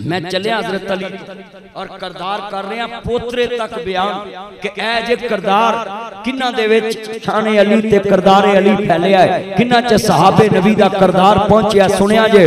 मैं चलिया हजरत अली और करदार कर रहे हैं पोतरे तक बयान कि ऐ जे करदार किन्ना दे विच शान अली ते करदारे अली फैलिया है, किन्ना च सहाबे नबी दा करदार पहुंचिया सुनिया जे।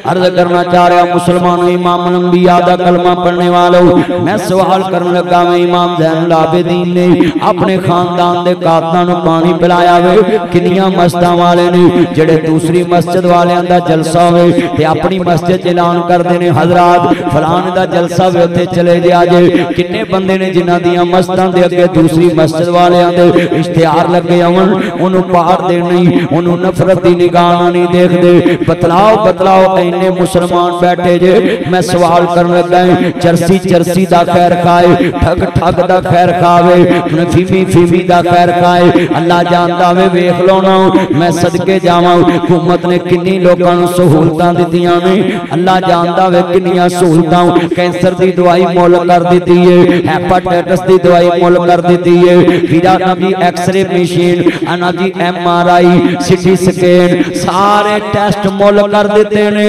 अर्ज करना चाह रहा मुसलमानों इमाम अंबिया दा कलमा पढ़ने वालों, मैं सवाल करने लगा मैं इमाम ज़ैनुल आबिदीन ने अपने खानदान दे कातलां नूं पानी पिलाया वे, किन्नियां मस्जिदां वाले ने जेड़े दूसरी मस्जिद वालियां दा जलसा होवे ते अपनी मस्जिद ऐलान करदे ने हजरत फलाने दा जलसा वे उत्थे चले जा जे। किन्ने बंदे ने जिन्हां दियां मस्जिदां दे अगे दूसरी मस्जिद वालियां दे इश्तिहार लगे आवन, उन्होंने पार दे नहीं, उन्होंने नफरत की निगाह नहीं देखते। बतलाओ बतलाओ इन्ने मुसलमान बैठे जे। मैं सवाल करने लगा चरसी चरसी दा खैर खाए, ठग ठग दा खैर खावे, फीमी फीमी दा खैर खाए, अल्लाह जानदा वे वेख लो ना। मैं सदके जावां हुकूमत ने किन्नी लोकां नूं सहूलतां दित्तियां ने, अल्लाह जानदा वे किन्नियां सहूलतां। कैंसर की दवाई मुल कर दी है, हैपेटाइटिस की दवाई मुल कर दी है, वीरा नबी एक्सरे मशीन अना जी MRI सिटी स्कैन सारे टेस्ट मुल कर दिते ने।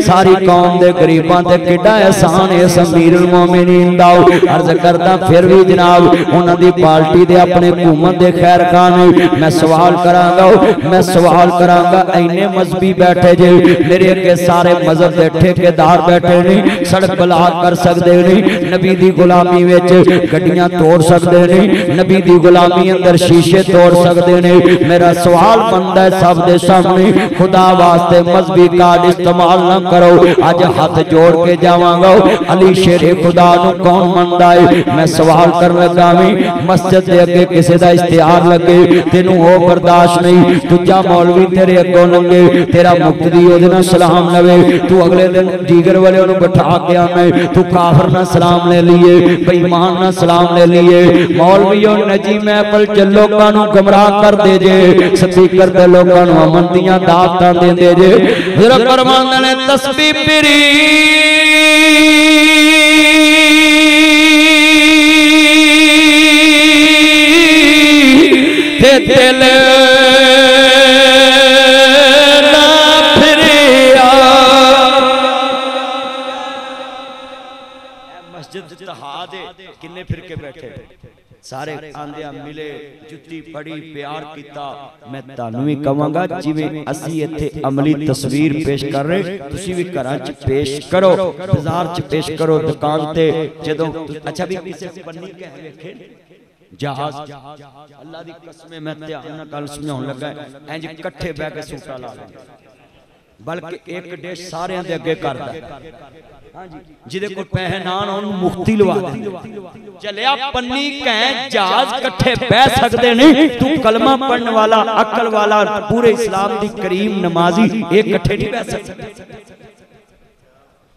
सारी कौम के गरीबां ते किड्डा एहसान है अमीरुल मोमिनीन दा। अर्ज करदा फिर भी जनाब उन्हां दी पार्टी दे अपने हुकूमत दे खैर खान। मैं सवाल करांगा, मैं सवाल करांगा इन्ने मजहबी बैठे जे, मेरे अगे सारे मजहब के ठेकेदार बैठे ने, सड़क ब्लॉक कर सकते नहीं, नबी दी गुलामी विच गड्डियां तोड़ सकते नहीं, नबी दी गुलामी अंदर शीशे तोड़ सकते ने। मेरा सवाल बनता है सब दे सामने, खुदा वास्ते मजहबी कार्ड इस्तेमाल ना करो। अज हाथ जोड़ के जावांगा, अली शेरे खुदा नूं कौन मनदा है? मैं सवाल कर लगा मस्जिद के अगे किसी का इश्तिहार लगे तेनू वो बर्दाश्त नहीं, दूजा मौलवी तेरे अगों लंघे तेरा मुक्तदी ओहदे नाल सलाम लवे, तू अगले दिन दीगर वाले बैठा के आना, तू काफर ना सलाम ले लिए, बेईमान ना सलाम ले लिए। मौलवियों नजी महफिल च लोकां नूं गुमराह कर दे जे, स्पीकर ते लोकां नूं अमन दियां दावतां देंदे जे। जरा फरमांदे ने तस्बीह पीरी ते दिल किन्ने फिरके बैठे सारे आंदिया मिले, जुत्ती पड़ी, प्यार किया। मैं तानू भी कहांगा जिवें असीं इत्थे अमली तस्वीर पेश कर रहे, तुसीं भी घरां च पेश करो, बाजार च पेश करो, दुकान ते जदों अच्छा भी किसे पन्नी कह वेखे जहाज अल्लाह दी कसम मैं ध्यान नाल गल समझाउण लगा इंज इकट्ठे बैठ के सूटा ला लेंगे, बल्कि एक डिश सारे दे अगे करदा जिदे कोल पैसे ना मुफ्ती लवा चलिया पन्नी कह जहाज कट्ठे बह सकते नहीं। तू कलमा पढ़ने वाला अकल वाला पूरे इस्लाम दी करीम नमाजी एक कट्ठे नहीं बह सकते।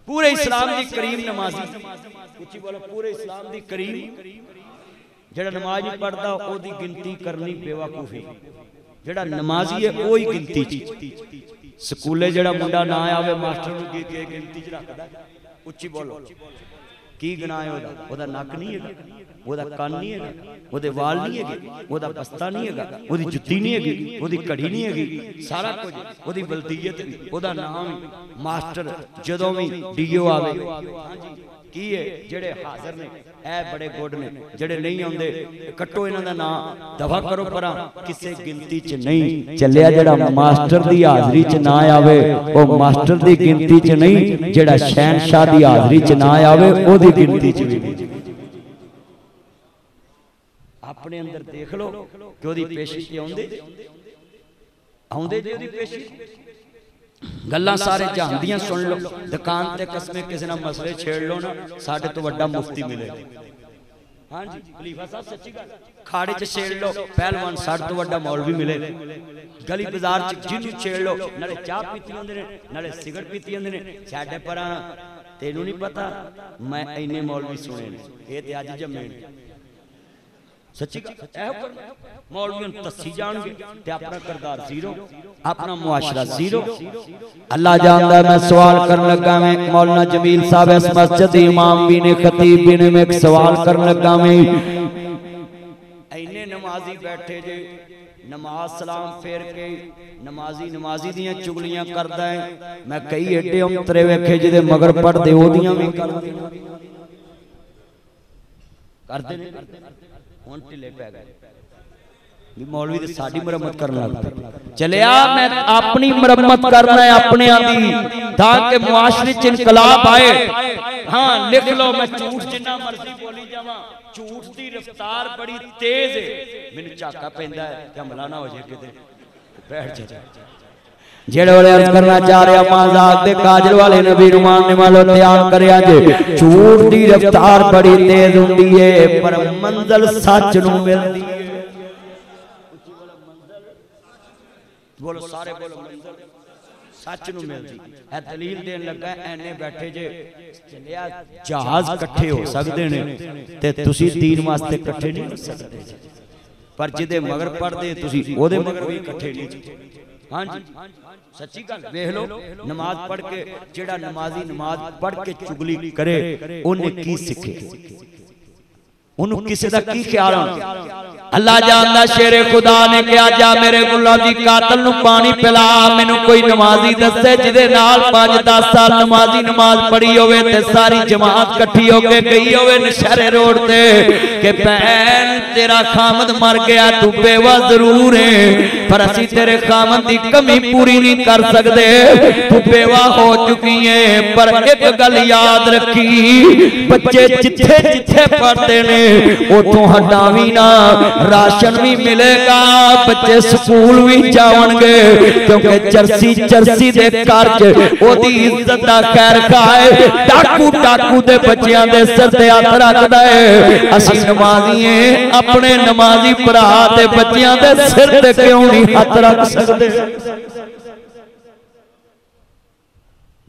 पूरे इस्लाम दी करीम नमाजी उच्ची बोलो, पूरे इस्लाम दी करीम जेड़ा नमाज नहीं पढ़ता ओदी गिनती करनी बेवकूफी, जेड़ा नमाजी है ओही गिनती। स्कूले जेड़ा मुंडा ना आवे मास्टर नूं गिनती च रखदा, उच्ची बोलो की गनाए ओदा नक नहीं है, ओदा कान नहीं है, ओदे वाल नहीं है, ओदा बस्ता नहीं है, ओदी जुत्ती नहीं है, ओदी घड़ी नहीं है, सारा कुछ ओदी बलदियत ओदा नाम मास्टर जदों भी डीओ आवे की है जेड़े हाजिर ने ए बड़े गुड ने, जेड़े नहीं आउंदे कट्टो इन्हां दा नाम दफा करो परां, किसे गिनती च नहीं चलिया। जेड़ा मास्टर दी हाजरी च ना आवे ओ मास्टर दी गिनती च नहीं, जेड़ा शहनशाह दी हाजरी च ना आवे ओदी गिनती च भी। अपने अंदर देख लो कि ओदी पेशी ते आउंदे आउंदे जे ओदी पेशी गल्लां सारे जानदियां सुन लो। दुकान ते कसमे किसी ना मसले छेड़ लो ना, साडे तो वड्डा मुफ्ती मिले। हां जी खलीफा साहब सच्ची गल, खाड़े च छेड़ लो पहलवान साडे तो वड्डा मौलवी मिले। गली बाजार च जिन्नू छेड़ लो नाले चाह पीती होंदे ने नाले सिगरेट पीती होंदे ने। साडे परां तेनू नहीं पता, मैं इन्ने मौलवी सुने ने, ये ते अज जम्मे सच्ची मौलवियों तस्सी जाएंगे ते अपना किरदार जीरो, अपना मुआशरा जीरो। अल्लाह जानदा। मैं सवाल करने लगा मैं मौलाना जमील साहब इस मस्जिद इमाम भी ने खतीब भी ने, मैं एक सवाल करने लगा मैं इन्ने नमाजी बैठे जे, नमाज सलाम फेर के नमाजी नमाजी दियां चुगलियां करदा है। मैं कई एडे अंतरे वेखे जिदे मगर पढ़दे ओदियां भी करदे ने हुण ढिले पै गए भी मौलवी ते साडी मुरम्मत करन लग पे। चलिया मैं अपनी मुरम्मत करना है अपने दी ताकि मुआशरे च इनकलाब आए। हाँ लिख लो मैं झूठ जिन्ना मर्जी बोली जावां, झूठ की रफ्तार बड़ी तेज है। मैनू झाका पैंदा है कि हमला ना हो जाए किते बैठ जा। जेड़े वाले अर्ज करना चाह रहे मजाक दे काजल वाले नबी रुमान ने वालो ध्यान करया जे झूठ की रफ्तार बड़ी तेज हुंदी है पर मंजिल सच नूं मिलदी है। बोलो सारे बोलो मंजिल सच नूं मिलदी है। दलील देन लगा एने बैठे जे चलिया जहाज इकट्ठे हो सकते ने ते तुसी दीन वास्ते इकट्ठे नहीं हो सकते पर जिदे मगर पढ़दे तुसी ओदे मगर भी इकट्ठे नहीं। हाँ जी सच्ची गल वेख लो नमाज पढ़ के जेड़ा नमाजी नमाज पढ़ के चुगली करे उन्हें की सीखे उन्हें किसी का की ख्याल होना। अल्लाह जानदा शेरे खुदा ने कहा जा मेरे गुलाम दी कातल नूं पानी पिला। मैनू कोई नमाजी दसे जिदे नाल 5-10 साल नमाजी नमाज पढ़ी होवे ते सारी जमात इकट्ठी होके गई होवे नशहरे रोड ते कि भैन तेरा खामद मर गया तू बेवा जरूर है पर असी तेरे खामद दी कमी पूरी नहीं कर सकते। तू बेवा हो चुकी है पर एक गल याद रखी बच्चे जिथे जिथे पढ़ते ने उतों हटावी ना राशन भी मिलेगा बच्चे स्कूल भी जावणगे क्योंकि चरसी चरसी दे घर च ओदी इज्जत दा खैर खाए डाकू डाकू दे बच्चियां दे सिर ते हथ रखदा है। असी नमाजी हैं अपने नमाजी भरा ते बच्चियां दे सिर ते क्यों नहीं हथ रख सकदे।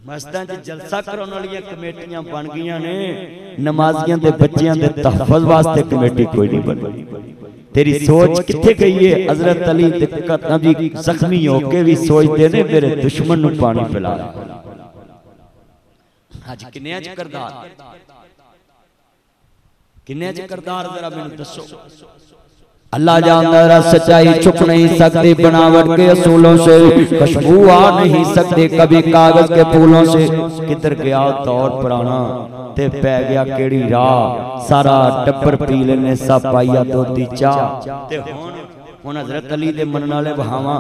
मस्जिदां च जलसा कराने वाली कमेटियां बन गई ने नमाजियां दे बच्चियां दे तहफ्फुज़ वास्ते कमेटी कोई नहीं बनी। तेरी सोच किथे गई है। हजरत अली नबी जख्मी होके भी सोचते ने मेरे दुश्मन नूं पानी पिला। अज किन्ने च करदार जरा मैनूं दसो। अल्लाह जानदा सच्चाई छुप नहीं सकती बनावट के असूलों से खुशबू आ नहीं सकती कभी कागज के फूलों से। किधर गया दौर पुराना ते पै गया केड़ी राह सारा टब्बर पी लेने सब पाइया दोधी चाह। हुण हजरत अली दे मनण वाले बहावा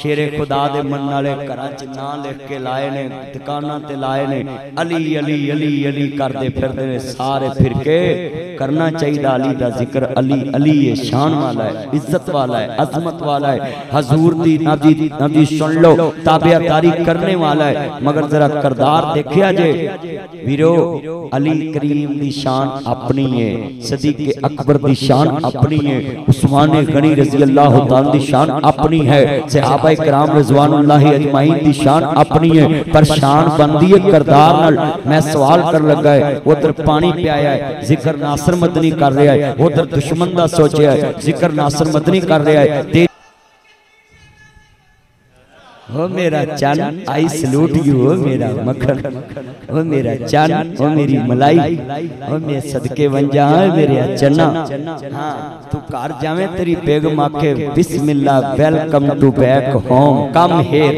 शेरे खुदा दे मनण वाले घरां च नां लिख के लाए ने दुकानां ते लाए ने अली अली अली अली करदे फिरदे ने सारे फिरके। करना चाहिए अली दा जिक्र। अली अली ये शान वाला है इज्जत वाला है अजमत वाला है हजूर दी नबी सुन लो ताबियादारी करने वाला है। मगर जरा किरदार देखिया जे वीरो अली करीम दी शान अपनी है सदीक अकबर दी शान अपनी है उस्मान गनी रज़ी अल्लाह तआला दी शान अपनी है सहाबा किराम रिज़वानुल्लाह अजमाइन दी शान अपनी है। पर शान बनदी है किरदार नाल। मैं सवाल कर लगा है उधर पानी पियाया है जिक्र नासर मदनी कर रहा है उधर दुश्मन दा सोचा है जिक्र नासर मदनी कर रहा है। हो मेरा चन आई सलूट यू हो मेरा मक्खन हो मेरा चन हो मेरी मलाई हो मेरे सदके बन जा मेरे चन्ना। हाँ तू घर जावे तेरी बेगम आखे बिस्मिल्लाह welcome to back home come here.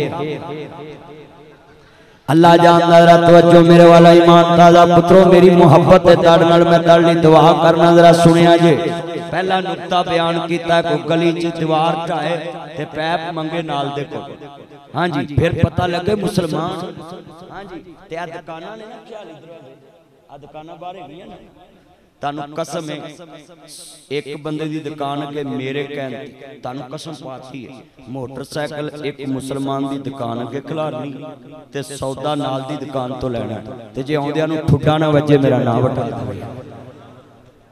Allah जानदा जरा तवज्जो मेरे वाला ईमान ताजा पुत्रो मेरी मोहब्बत है तड़ नाल मैं तड़ली दुआ करना जरा सुनिया जे। पहला नुक्ता बयान किया को गली च दीवार ढाए ते पैप मंगे नाल देखो। हाँ जी फिर पता लगे मुसलमान। हाँ जी ते आ दुकानां ने ना ख्याल इधर आ दुकानां बाहर हैगियां ने तानू कसम है एक बंदे दी दुकान के मेरे कहन तानू कसम पाती है मोटरसाइकिल एक मुसलमान दी दुकान के खिलारनी ते सौदा नाल दी दुकान तो लेना ते जे आउंदियां नू ठुड्डा ना वजे मेरा नाम वटा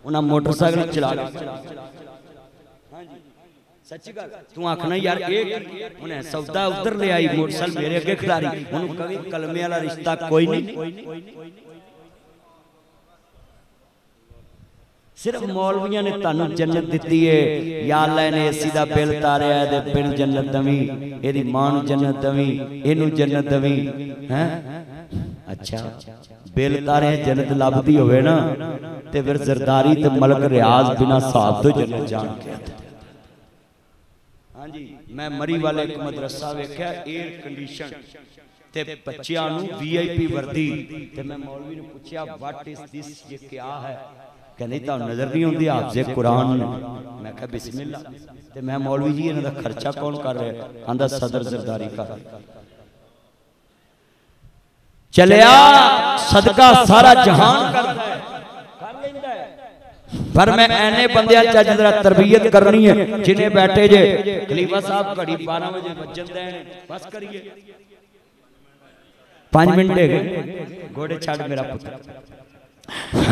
उन्हां मोटरसाइकिल चला सच्ची गल तू आखना यार उन्हें सौदा उधर ले आई मोटरसाइकिल मेरे अगे खिलारी उन्होंने कभी कलमे वाला रिश्ता कोई नहीं। सिर्फ मौलवियां ने तानू जन्नत दी है या अल्लाह ने एसी दा बिल तारिया ते बिन जन्नत दवी एदी मां नू जन्नत दवी एनू जन्नत दवी हैं। अच्छा बिल तारे जन्नत लभदी होवे ना ते फिर जरदारी ते मलक रियाज बिना साहब तो जन्नत जान के हाँ जी, मैं मरी वाले एक मदरसा वेख्या एयर कंडीशन ते बच्चियां नू VIP वर्दी ते मैं मौलवी ने पूछया व्हाट इज दिस, ये क्या है? कहंदे तां नजर नहीं आउंदी हाफिज़े कुरान ने। मैं कहा बिस्मिल्लाह। ते मैं मौलवी जी इन्हां दा खर्चा कौन कर रहा? आंदा सदर जरदारी कर। चलिया सदका सारा जहान करदा है, कर लेंदा है, पर मैं ऐने बंदियां च जरा तरबियत करनी है जिन्हें बैठे जे खलीफा साहब घड़ी 12 बजे बजन देन बस करिए 5 मिनट दे घोड़े छाड़ मेरा पुत्र।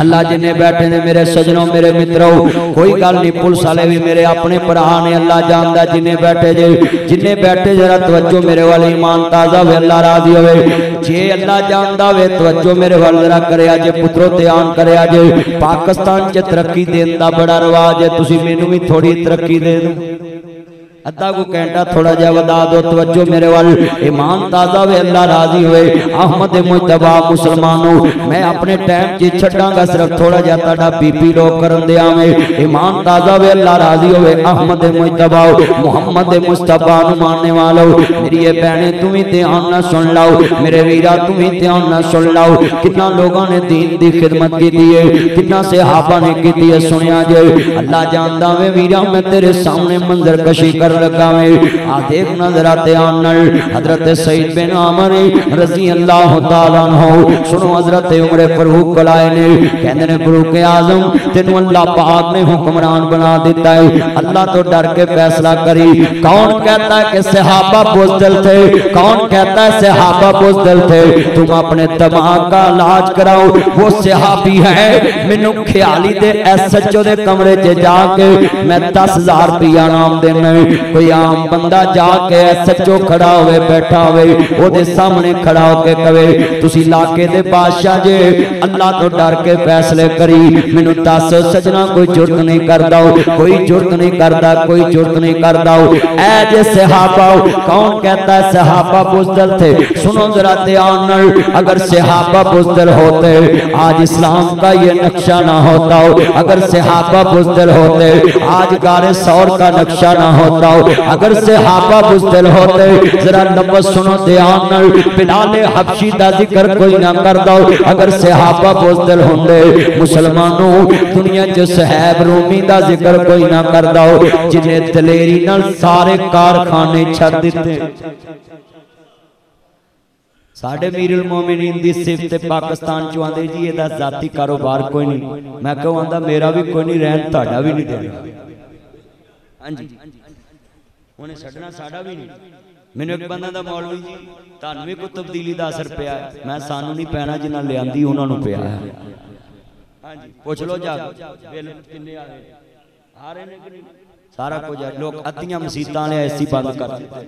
अल्लाह जिन्हें बैठे ने मेरे सजनों मेरे मित्रों, कोई गल नहीं, पुलिस वाले भी मेरे अपने भरा ने, अल्लाह जानदा जिन्हें बैठे जे, जिन्हें बैठे जरा तवज्जो मेरे वाले, ईमान ताजा वे, अल्लाह राजी होवे जे, अल्लाह जानदा वे, तवज्जो मेरे वाल जरा करे जे पुत्रो, ध्यान करे जे। पाकिस्तान च तरक्की देन दा बड़ा रिवाज है, तुसी मैनू भी थोड़ी तरक्की दे दो, अद्धा को घंटा थोड़ा जा वधा दो, तवज्जो मेरे वाल, ईमान ताजा वे, अल्लाह राजी होए। अहमद मुजतबा मुसलमानों, मैं अपने टाइम च छड्डांगा सिर्फ थोड़ा जा ताड़ा बीपी लो करन दे आवे, ईमान ताजा वे, अल्लाह राजी होए। अहमद मुजतबा मोहम्मद मुस्तफा नु मानने वालों, मेरी ये बहने तुम ही ध्यान ना सुन लाओ, मेरे वीरा तुम ही ध्यान ना सुन लाओ, कितना लोगों ने दीन दी खिदमत की है, कितना सहाबा ने की है, सुनिया जे। अल्लाह जानदा वे वीरा, मैं तेरे सामने मंजर कशी कर लगा में आ देख ना जरा ध्यान नाल, हजरत सईद बिन आमर रज़ी अल्लाह तआला अन्हु, सुनो हजरत उमर फारूक कलाए ने, कहंदे ने फारूक आजम तेनू अल्लाह पाक ने हुक्मरान बना दिता है, अल्लाह तो डर के फैसला करी। कौन कहता है कि सहाबा बुज़दिल थे, कौन कहता है सहाबा बुज़दिल थे? तुम अपने दिमाग का इलाज कराओ, वो सहाबी है, मैनू ख्याली दे SHO दे कमरे च जाके मैं 10,000 रुपया नाम देना। कोई आम बंदा जाके SHO खड़ा होवे, बैठा होवे, ओदे सामने खड़ा होके कहे तुसी इलाके दे बादशाह जे, अल्लाह तो डर के फैसले करी, मैनू 10 सजना कोई जुर्त नहीं करदा, कोई जुर्त नहीं करदा, कोई जुर्त नहीं करदा। ऐ जे सहाबा, कौन कहता है सहाबा बुज़दिल थे? सुनो जरा ध्यान नाल, अगर सहाबा बुज़दिल होते आज इस्लाम का ये नक्शा ना होता, अगर सहाबा बुज़दिल होते आज गारे सौर का नक्शा ना होता, अगर सहाबा बुज़दिल होते, जरा लफ्ज़ सुनो ध्यान नाल, बिलाल हबशी दा जिक्र कोई ना करदा, अगर सहाबा बुज़दिल होंदे, मुसलमानों दुनिया च सहैब रूमी दा जिक्र कोई ना करदा, जिन्हें दलेरी नाल सारे कारखाने छड़ दिते। साडे मीरुल मोमिनीन दी सिफत पाकिस्तान चो आंदे जी एदा जाती कारोबार कोई नहीं, मैं कहूं आंदा मेरा भी कोई नहीं, रहन ताड़ा भी नहीं देना। हां जी उन्हें छड़ना साडा भी नहीं। मैनू एक बंदा दा मौलवी जी तुहानू भी कोई तब्दीली दा असर पिया? मैं सानू नहीं पैना, जिन्हां लियांदी उन्हां नू पिया है। हां जी पुछ लो जा बिल किन्ने आ रहे ने कि नहीं, सारा कुछ है। लोग अद्धियां मसीतां वाले AC बंद कर दिते,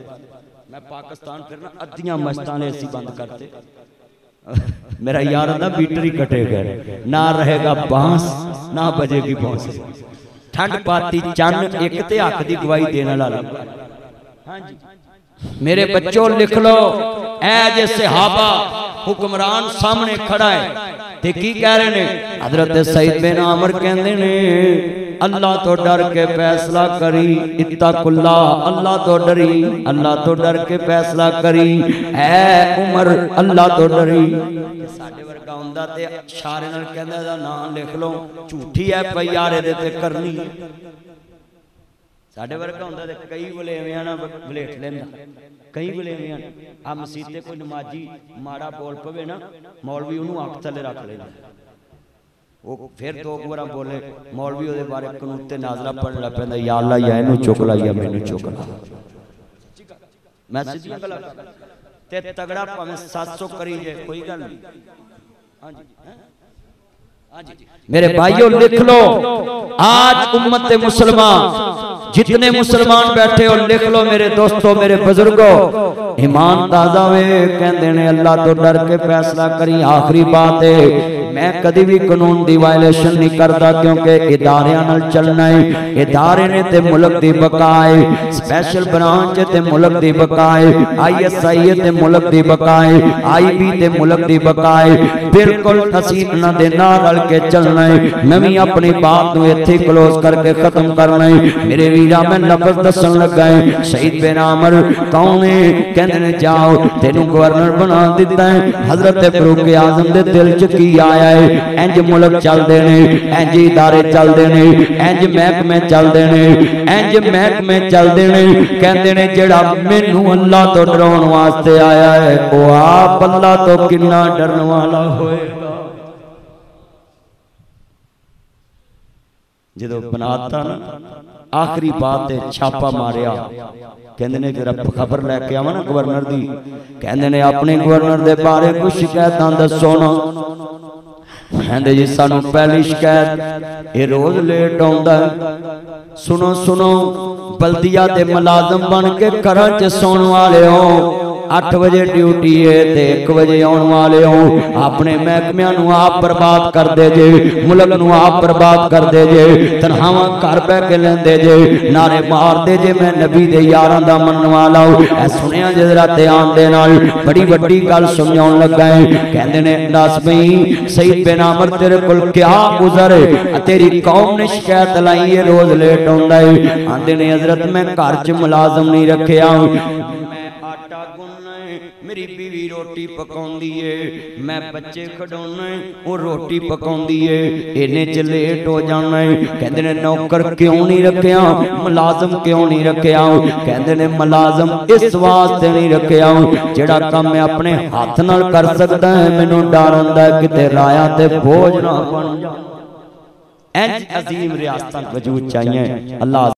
मैं पाकिस्तान फिरना अद्धियां मस्जिदां वाले AC बंद करते। मेरा यार आंदा मीटर ही कटे गए, ना रहेगा बांस ना बजेगी बांसुरी, ठंड पाती चन एक ते हक दी गवाही देने वाला। हां जी मेरे बच्चों लिख लो, ऐ जे सहाबा हुक्मरान सामने खड़ा है ते की कह रहे ने? हजरत सईद बिन आमर कहंदे ने अल्लाह तो डर के फैसला करी, इत्तकुल्लाह, अल्लाह तो डरी, अल्लाह तो डर के फैसला करी, ऐ उमर अल्लाह तो डरी। साडे वर्गा हुंदा ते इशारे नाल कहंदा दा नाम लिख लो, झूठी है पई यार इहदे ते करनी। साडे वर्गा हुंदा ते कई वलेवियां ना वलेट लैंदा, कई वलेवियां आ मसीते कोई नमाजी माड़ा बोल पवे ना, मौलवी उहनू अख थले रख लैंदा, वो फिर 2 बार बोले मौलवी ओदे बारे कनूते नाज़रा पढ़न लग पैंदा, या अल्लाह या इहनू चुक ला या मैनू चुक ला। मैं सीधियां गल्लां ते तगड़ा भावें 700 करी जे कोई गल नहीं। हां जी मेरे भाइयों लिख लो, आज उम्मत मुसलमान जितने मुसलमान बैठे हो लिख लो, मेरे दोस्तों मेरे बुजुर्गों, ईमान ताजा वे कहंदे ने अल्लाह तो डर के फैसला करी। आखिरी बात है मैं कभी भी कानून की वायलेशन नहीं करता, क्योंकि इदारियां नाल चलना है। इदारे ने ते मुल्क दी बका है, स्पेशल ब्रांच ते मुल्क दी बका है, ISI ते मुल्क दी बका है, IB ते मुल्क दी बका है। बिल्कुल असीं इन्हां दे नाल रल के चलना है। मैं भी अपनी बात नूं इत्थे क्लोज करके खत्म करना है। मेरे वीरा मैं लफ्ज़ दसन लगा है। शहीद बिन आमर कौन है? कहंदे ने जाओ तेनू गवर्नर बना दिता है। हजरत फारूक आजम दे दिल च की आया है? इंज मुल्क चलदे ने, इंज इदारे चलदे ने, इंज महकमे चलदे ने, इंज महकमे चलदे ने। कहंदे ने जेड़ा मैनू अल्लाह तो डराउण वास्ते आया है वो आप अल्लाह तो कितना डरन वाला होएगा। जो बनाता ना आखिरी बात है छापा मारिया। कहंदे ने जरा खबर लैके आवा ना गवर्नर दी। कहंदे ने अपने गवर्नर दे बारे कुछ शिकायतां दसो ना। कहंदे जी सानू पहली शिकायत ये रोज लेट आउंदा है। सुनो सुनो बल्दिया दे मुलाजम बन के घरां च सौण वाले हो। 8 बजे ड्यूटी है ते 1 बजे आने वाले हो। अपने महकमियां नूं आप बर्बाद कर दे जे, मुल्क नूं आप बर्बाद कर दे जे, तनखावां घर बह के लेंदे जे, नारे मार दे जे मैं नबी दे यारां दा मनण वाला हूं। ऐ सुनिया जे जरा ध्यान दे नाल बड़ी वड्डी गल समझाउण लगा है। कहंदे ने दस बई सईद बिन आमर तेरे कोल क्या गुज़र है? तेरी कौम ने शिकायत लाई है रोज लेट आउंदा है। आंदे ने हजरत मैं घर च मुलाजम नहीं रखिया, मेरी बीवी रोटी पकाउंदी है, मैं बच्चे खिडाउना है, वो रोटी पकाउंदी है, इन्ने च लेट हो जाना है। कहंदे ने नौकर क्यों नहीं रखिया, मुलाजम क्यों नहीं रखिया? कहंदे ने मुलाजम इस वास्ते नहीं रखिया जेड़ा काम मैं अपने हाथ नाल कर सकदा है। मैनू डर हुंदा है किते राया ते बोझ ना बन जाए। इंज अजीम रियासतां वजूद चाहिए। अल्लाह